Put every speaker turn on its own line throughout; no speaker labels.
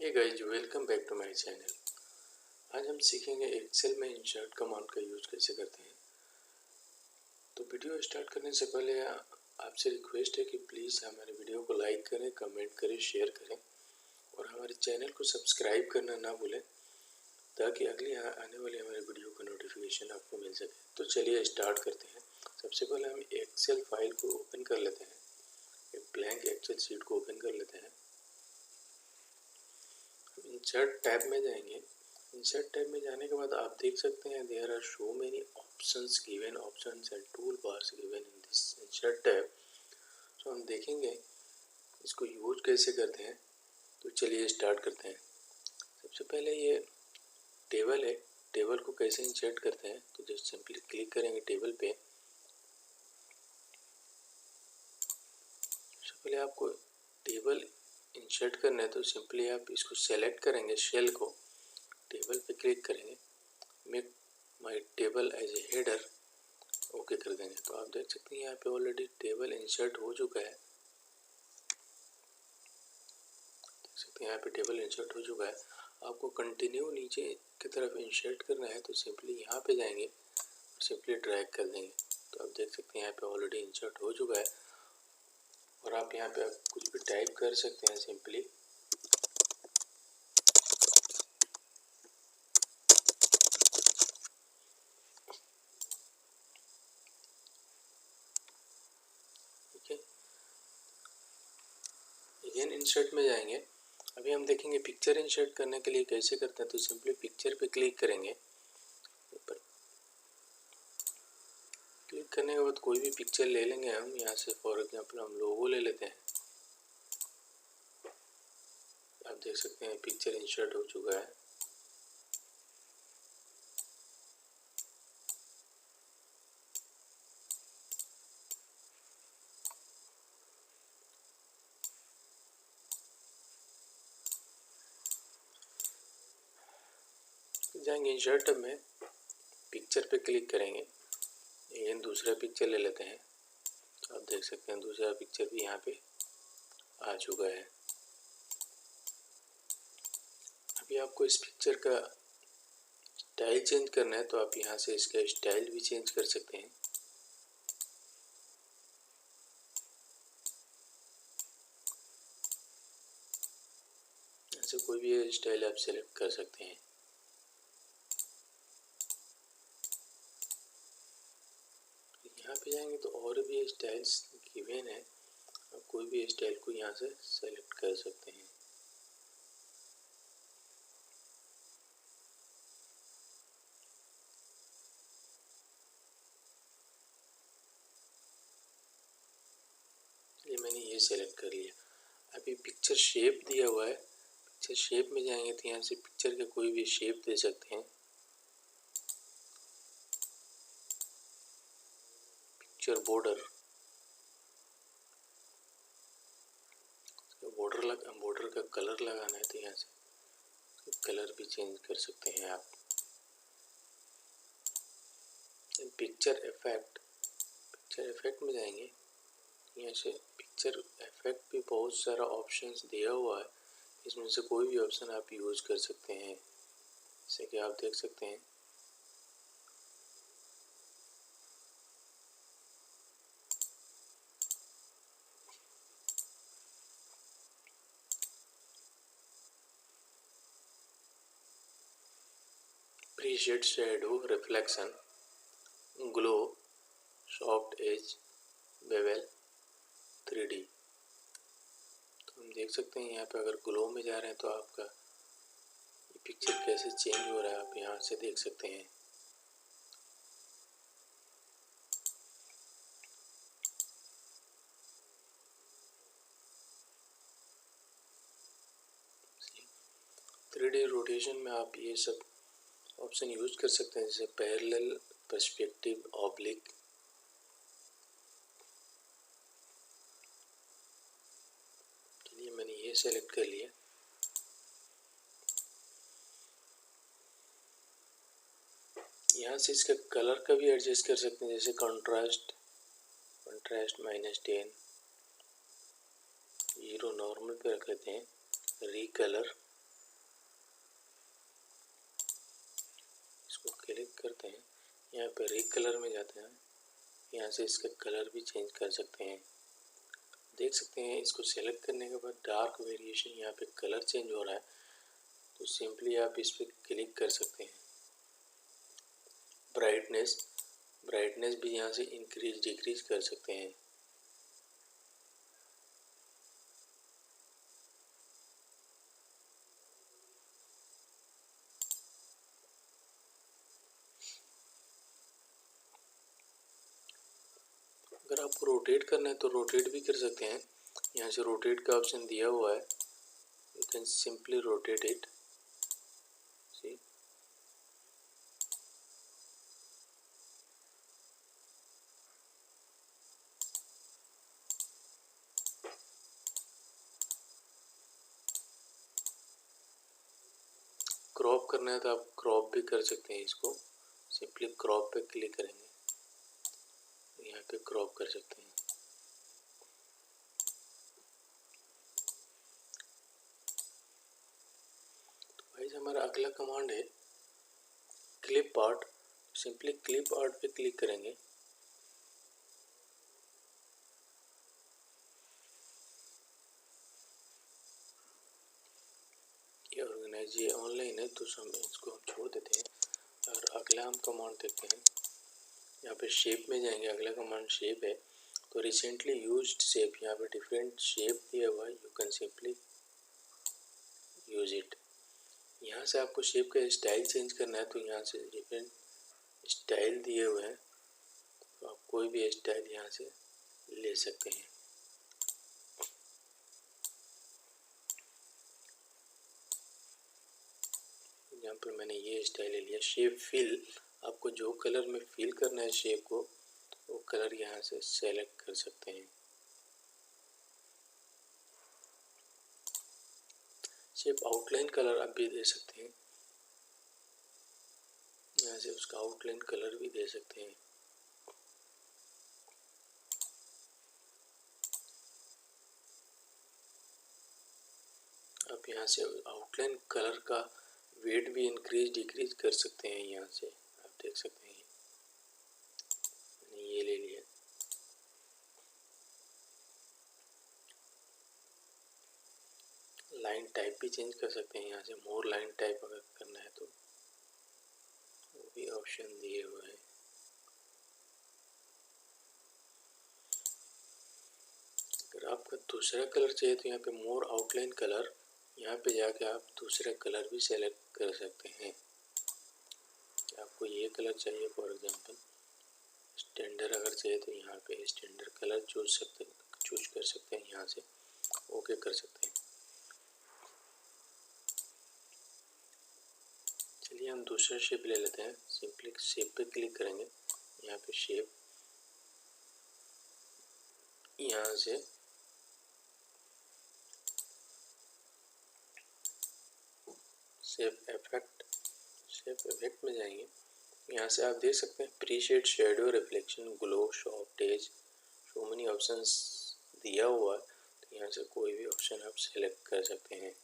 Hey guys, welcome back to my channel. आज हम सीखेंगे एक्सेल में इंसर्ट कमांड का यूज कैसे करते हैं। तो वीडियो स्टार्ट करने से पहले आपसे रिक्वेस्ट है कि प्लीज़ हमारे वीडियो को लाइक करें, कमेंट करें, शेयर करें और हमारे चैनल को सब्सक्राइब करना ना भूलें ताकि अगली आने वाली हमारे वीडियो का नोटिफिकेशन आपको मिल सके। तो चलिए स्टार्ट करते हैं। सबसे पहले हम एक्सेल फाइल को ओपन कर लेते हैं। एक ब्लैंक एक्सेल शीट को ओपन कर लेते हैं। इंसर्ट टैब में जाएंगे। इंसर्ट टैब में जाने के बाद आप देख सकते हैं there are so many options given, options and tool bars given in this insert tab. तो हम देखेंगे इसको यूज कैसे करते हैं। तो चलिए स्टार्ट करते हैं। सबसे पहले ये टेबल है, टेबल को कैसे इंसर्ट करते हैं। तो जस्ट सिंपली क्लिक करेंगे टेबल पे। सबसे पहले आपको टेबल इंसर्ट करना है तो सिंपली आप इसको सेलेक्ट करेंगे, सेल को टेबल पे क्लिक करेंगे, make my table as a header, okay कर देंगे। तो आप देख सकते हैं यहाँ पे ऑलरेडी टेबल इंसर्ट हो चुका है। देख सकते हैं यहाँ पे टेबल इंसर्ट हो चुका है। आपको कंटिन्यू नीचे की तरफ इंसर्ट करना है तो सिंपली यहाँ पे जाएंगे और सिंपली ड्रैग कर देंगे। तो आप देख सकते हैं यहाँ पे ऑलरेडी इंसर्ट हो चुका है और आप यहाँ पे कुछ भी टाइप कर सकते हैं सिंपली। ठीक है, अगेन इंसर्ट में जाएंगे। अभी हम देखेंगे पिक्चर इंसर्ट करने के लिए कैसे करते हैं। तो सिंपली पिक्चर पे क्लिक करेंगे। ऊपर क्लिक करने के बाद कोई भी पिक्चर ले लेंगे हम। यहाँ से फॉर एग्जांपल हम लोगो ले लेते हैं। आप देख सकते हैं पिक्चर इंसर्ट हो चुका है। जाएंगे इंसर्ट टैब में, पिक्चर पे क्लिक करेंगे। ये दूसरा पिक्चर ले लेते हैं। तो आप देख सकते हैं दूसरा पिक्चर भी यहाँ पे आ चुका है। अभी आपको इस पिक्चर का स्टाइल चेंज करना है तो आप यहाँ से इसका स्टाइल भी चेंज कर सकते हैं। ऐसे कोई भी स्टाइल आप सेलेक्ट कर सकते हैं। यहाँ पे जाएंगे तो और भी स्टाइल्स गिवन है, आप कोई भी स्टाइल को यहाँ से सेलेक्ट कर सकते हैं। ये मैंने ये सेलेक्ट कर लिया। अभी पिक्चर शेप दिया हुआ है, पिक्चर शेप में जाएंगे तो यहाँ से पिक्चर का कोई भी शेप दे सकते हैं। पिक्चर बॉर्डर बॉर्डर का कलर लगाना है तो यहाँ से कलर भी चेंज कर सकते हैं आप। पिक्चर इफेक्ट में जाएंगे। यहाँ से पिक्चर इफेक्ट भी बहुत सारा ऑप्शंस दिया हुआ है, इसमें से कोई भी ऑप्शन आप यूज कर सकते हैं। जैसे कि आप देख सकते हैं preset, shadow, reflection, glow, soft edge, bevel, 3D। तो हम देख सकते हैं यहाँ पे अगर ग्लो में जा रहे हैं तो आपका ये पिक्चर कैसे चेंज हो रहा है आप यहाँ से देख सकते हैं। थ्री डी रोटेशन में आप ये सब ऑप्शन यूज कर सकते हैं, जैसे पैरेलल, पर्सपेक्टिव, ऑब्लिक। चलिए मैंने ये सेलेक्ट कर लिया। यहाँ से इसका कलर का भी एडजस्ट कर सकते हैं, जैसे कंट्रास्ट -10, 0 नॉर्मल पे रख लेते हैं, रिकलर यहाँ पे रे कलर में जाते हैं, यहाँ से इसका कलर भी चेंज कर सकते हैं। देख सकते हैं इसको सेलेक्ट करने के बाद डार्क वेरिएशन यहाँ पे कलर चेंज हो रहा है, तो सिंपली आप इस पर क्लिक कर सकते हैं। ब्राइटनेस भी यहाँ से इंक्रीज डिक्रीज कर सकते हैं। अगर आपको रोटेट करना है तो रोटेट भी कर सकते हैं। यहाँ से रोटेट का ऑप्शन दिया हुआ है, you can simply rotate it. See, crop करना है तो आप क्रॉप भी कर सकते हैं। इसको सिंपली क्रॉप पे क्लिक करेंगे, यहाँ पे क्रॉप कर सकते हैं। गाइस हमारा अगला कमांड है clip art. Simply clip art पे क्लिक करेंगे। ये ऑर्गेनाइज ये ऑनलाइन है तो हम इसको छोड़ देते हैं और अगला हम कमांड देखते हैं। यहाँ पे शेप में जाएंगे, अगला कमांड शेप है। तो रिसेंटली यूज्ड शेप, यहाँ पे डिफरेंट शेप दिया हुआ है, you can simply use it. यहाँ से आपको शेप का स्टाइल चेंज करना है तो यहाँ से डिफरेंट स्टाइल दिए हुए हैं, तो आप कोई भी स्टाइल यहाँ से ले सकते हैं। एग्जाम्पल मैंने ये स्टाइल ले लिया। शेप फिल, आपको जो कलर में फिल करना है शेप को, वो कलर यहाँ से सेलेक्ट कर सकते हैं। शेप आउटलाइन कलर आप भी दे सकते हैं, यहाँ से उसका आउटलाइन कलर भी दे सकते हैं। आप यहाँ से आउटलाइन कलर का वेट भी इंक्रीज डिक्रीज कर सकते हैं। यहाँ से आप देख सकते हैं, मैंने ये ले लिया। लाइन टाइप भी चेंज कर सकते हैं, यहाँ से मोर लाइन टाइप अगर करना है तो वो भी ऑप्शन दिए हुए हैं। अगर आपका दूसरा कलर चाहिए तो यहाँ पे मोर आउटलाइन कलर, यहाँ पे जाके आप दूसरा कलर भी सेलेक्ट कर सकते हैं। आपको ये कलर चाहिए फॉर एग्जांपल स्टैंडर्ड अगर चाहिए तो यहाँ पे स्टैंडर्ड कलर चूज कर सकते हैं, यहाँ से ओके कर सकते हैं। चलिए हम दूसरा शेप ले लेते हैं। सिंपली शेप पे क्लिक करेंगे, यहाँ पे शेप, यहाँ से शेप इफेक्ट में जाएंगे। यहाँ से आप देख सकते हैं preshade, shadow, reflection, glow, soft edge, so many options दिया हुआ है, तो यहाँ से कोई भी ऑप्शन आप सेलेक्ट कर सकते हैं।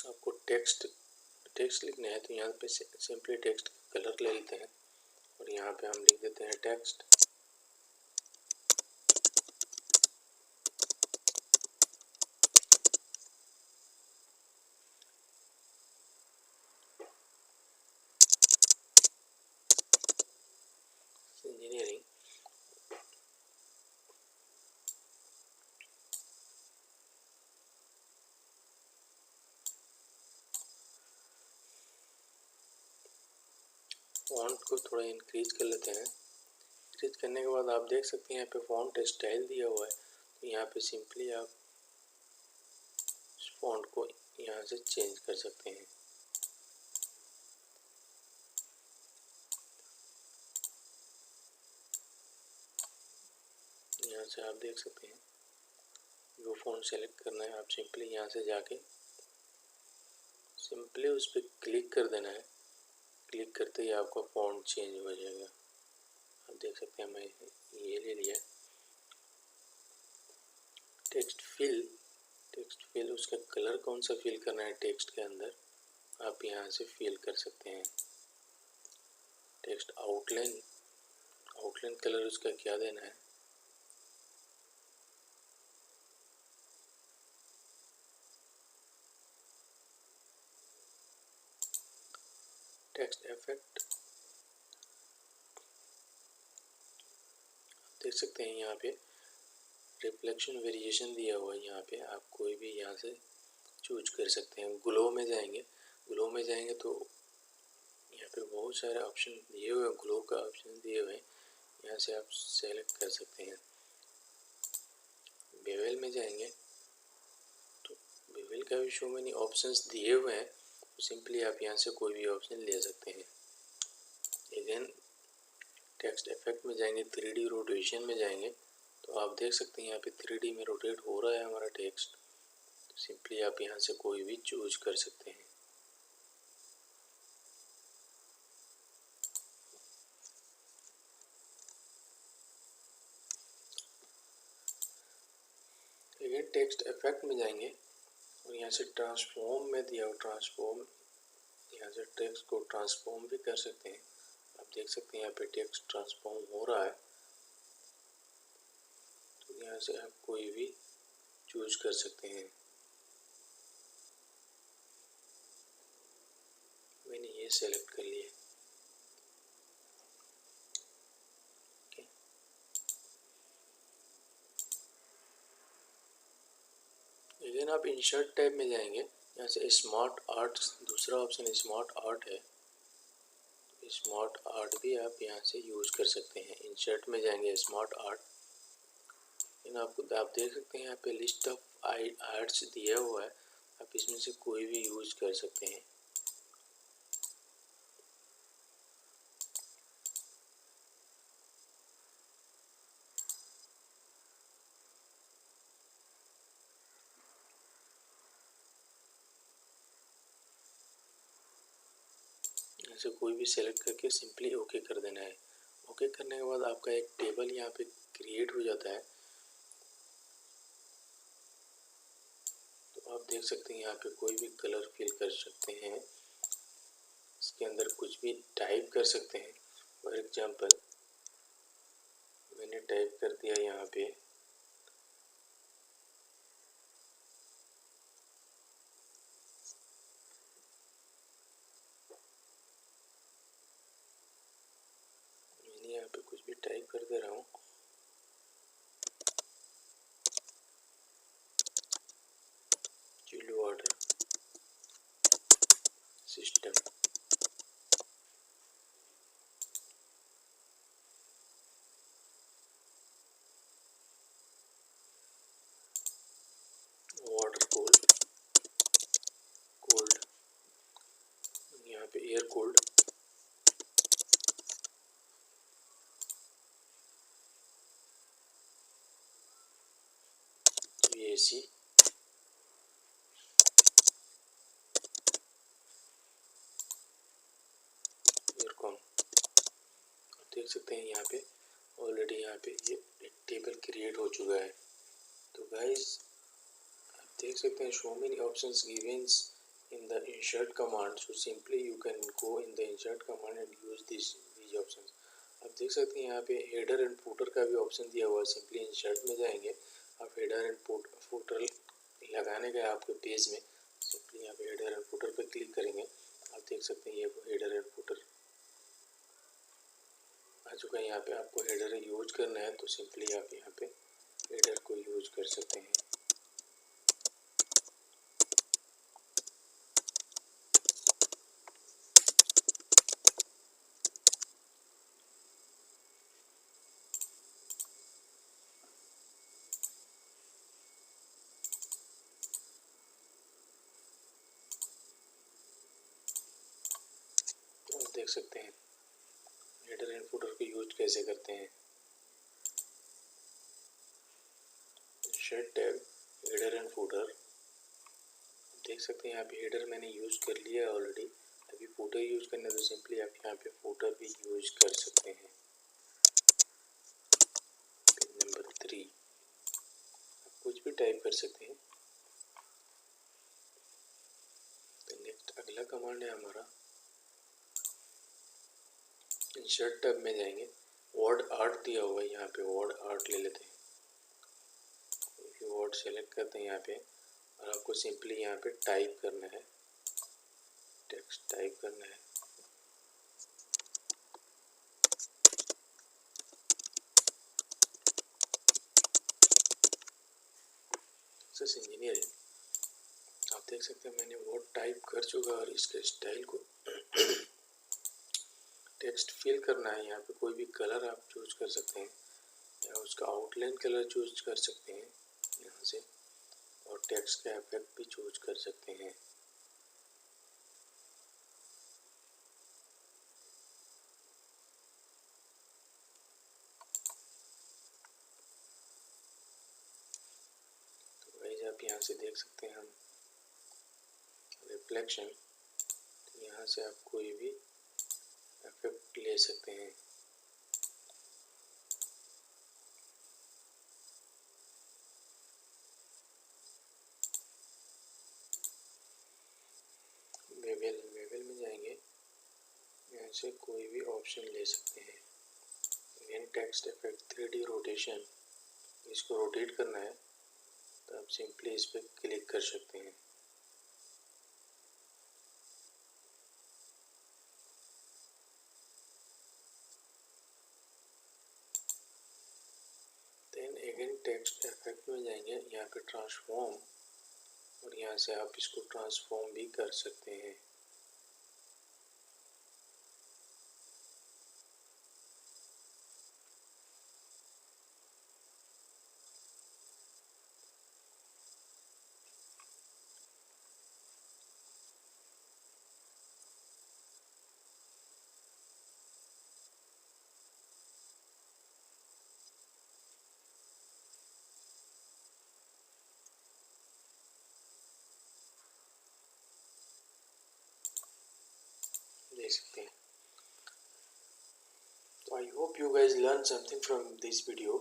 आपको टेक्स्ट लिखना है तो यहाँ पे सिंपली टेक्स्ट कलर ले लेते हैं और यहाँ पे हम लिख देते हैं टेक्स्ट। इंजीनियरिंग, फॉन्ट को थोड़ा इंक्रीज कर लेते हैं। इंक्रीज करने के बाद आप देख सकते हैं यहाँ पे फॉन्ट स्टाइल दिया हुआ है, तो यहाँ पे सिंपली आप फॉन्ट को यहाँ से चेंज कर सकते हैं। यहाँ से आप देख सकते हैं जो फॉन्ट सेलेक्ट करना है, आप सिंपली यहाँ से जाके सिंपली उस पर क्लिक कर देना है। क्लिक करते ही आपका फॉन्ट चेंज हो जाएगा। आप देख सकते हैं मैं ये ले लिया। टेक्स्ट फिल, टेक्स्ट फिल, उसका कलर कौन सा फिल करना है टेक्स्ट के अंदर आप यहाँ से फिल कर सकते हैं। टेक्स्ट आउटलाइन, आउटलाइन कलर उसका क्या देना है, टेक्स्ट इफेक्ट देख सकते हैं यहाँ पे रिफ्लेक्शन वेरिएशन दिया हुआ है। यहाँ पे आप कोई भी यहाँ से चूज कर सकते हैं। ग्लो में जाएंगे, ग्लो में जाएंगे तो यहाँ पे बहुत सारे ऑप्शन दिए हुए हैं, ग्लो का ऑप्शन दिए हुए हैं, यहाँ से आप सेलेक्ट कर सकते हैं। बेवल में जाएंगे तो बेवल का भी शो मैनी ऑप्शंस दिए हुए हैं, तो सिंपली आप यहाँ से कोई भी ऑप्शन ले सकते हैं। अगेन टेक्स्ट इफेक्ट में जाएंगे, 3D रोटेशन में जाएंगे तो आप देख सकते हैं यहाँ पे 3D में रोटेट हो रहा है हमारा टेक्स्ट, तो सिंपली आप यहाँ से कोई भी चूज कर सकते हैं। अगेन टेक्स्ट इफेक्ट में जाएंगे और यहाँ से ट्रांसफॉर्म में दिया हो, ट्रांसफॉर्म, यहाँ से टेक्स्ट को ट्रांसफॉर्म भी कर सकते हैं। आप देख सकते हैं यहाँ पे टेक्स्ट ट्रांसफॉर्म हो रहा है, तो यहाँ से आप कोई भी चूज कर सकते हैं। मैंने ये सेलेक्ट कर लिया। अगेन आप इंसर्ट टैब में जाएंगे, यहाँ से स्मार्ट आर्ट, दूसरा ऑप्शन स्मार्ट आर्ट है, स्मार्ट आर्ट भी आप यहाँ से यूज कर सकते हैं। इंसर्ट में जाएंगे स्मार्ट आर्ट, आपको आप देख सकते हैं यहाँ पे लिस्ट ऑफ आर्ट्स दिया हुआ है, आप इसमें से कोई भी यूज कर सकते हैं। ऐसे कोई भी सेलेक्ट करके सिंपली ओके कर देना है। ओके करने के बाद आपका एक टेबल यहाँ पे क्रिएट हो जाता है। तो आप देख सकते हैं यहाँ पे कोई भी कलर फिल कर सकते हैं, इसके अंदर कुछ भी टाइप कर सकते हैं। फॉर एग्जांपल मैंने टाइप कर दिया यहाँ पे कुछ भी टाइप कर दे रहा हूँ। Chilled water system, water cold, cold, यहाँ पे एयर कोल्ड, AC, एयरकॉन। देख सकते हैं यहाँ पे ऑलरेडी यहाँ पे ये एक टेबल क्रिएट हो चुका है। तो गाइस आप देख सकते हैं so many options givens in the insert command, so simply you can go in the insert command and use these options। आप देख सकते हैं यहाँ पे हेडर एंड फुटर का भी ऑप्शन दिया हुआ है। सिंपली इंसर्ट में जाएंगे, आप हेडर एंड फुटर लगाने का आपके पेज में, सिंपली यहाँ पे हेडर एंड फुटर पर क्लिक करेंगे। आप देख सकते हैं ये हेडर एंड फुटर आ चुका है। यहाँ पे आपको हेडर यूज करना है तो सिंपली आप यहाँ पे हेडर को यूज कर सकते हैं। देख सकते हैं हेडर एंड फुटर को यूज कैसे करते हैं। Insert tab, header and footer, देख सकते हैं यहाँ पे हेडर मैंने यूज कर लिया है ऑलरेडी। अभी फुटर यूज करना है तो सिंपली आप यहाँ पे फुटर भी यूज कर सकते हैं। पिन नंबर 3 आप कुछ भी टाइप कर सकते हैं। कमांड है हमारा, इंसर्ट टैब में जाएंगे, वर्ड आर्ट दिया हुआ है, यहाँ पे वर्ड आर्ट ले लेते हैं, वर्ड सेलेक्ट करते हैं यहाँ पे, और आपको सिंपली यहाँ पे टाइप करना है, टेक्स्ट टाइप करना है। सक्सेस इंजीनियरिंग, आप देख सकते हैं मैंने वर्ड टाइप कर चुका, और इसके स्टाइल को टेक्स्ट फिल करना है। यहाँ पे कोई भी कलर आप चूज कर सकते हैं, या उसका आउटलाइन कलर चूज कर सकते हैं यहाँ से, और टेक्स्ट का इफेक्ट भी चूज कर सकते हैं। तो गाइस आप यहाँ से देख सकते हैं हम रिफ्लेक्शन, यहाँ से आप कोई भी इफेक्ट ले सकते हैं। वेवल में जाएंगे, यहाँ से कोई भी ऑप्शन ले सकते हैं। Again text effect 3D rotation, इसको रोटेट करना है तो आप सिंपली इस पर क्लिक कर सकते हैं। देन अगेन टेक्स्ट इफेक्ट में जाएंगे, यहाँ पे ट्रांसफॉर्म, और यहाँ से आप इसको ट्रांसफॉर्म भी कर सकते हैं। देख सकते हैं। तो I hope you guys learn something from this video.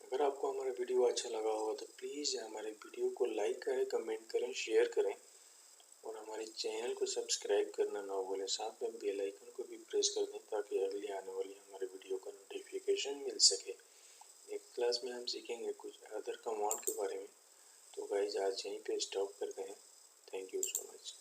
अगर आपको हमारा वीडियो अच्छा लगा होगा तो प्लीज़ हमारे वीडियो को लाइक करें, कमेंट करें, शेयर करें, और हमारे चैनल को सब्सक्राइब करना ना भूलें। साथ में बेल आइकन को भी प्रेस कर दें ताकि अगली आने वाली हमारे वीडियो का नोटिफिकेशन मिल सके। नेक्स्ट क्लास में हम सीखेंगे कुछ अदर कमांड के बारे में। तो गाइज आज यहीं पे स्टॉप करते हैं। Thank you so much.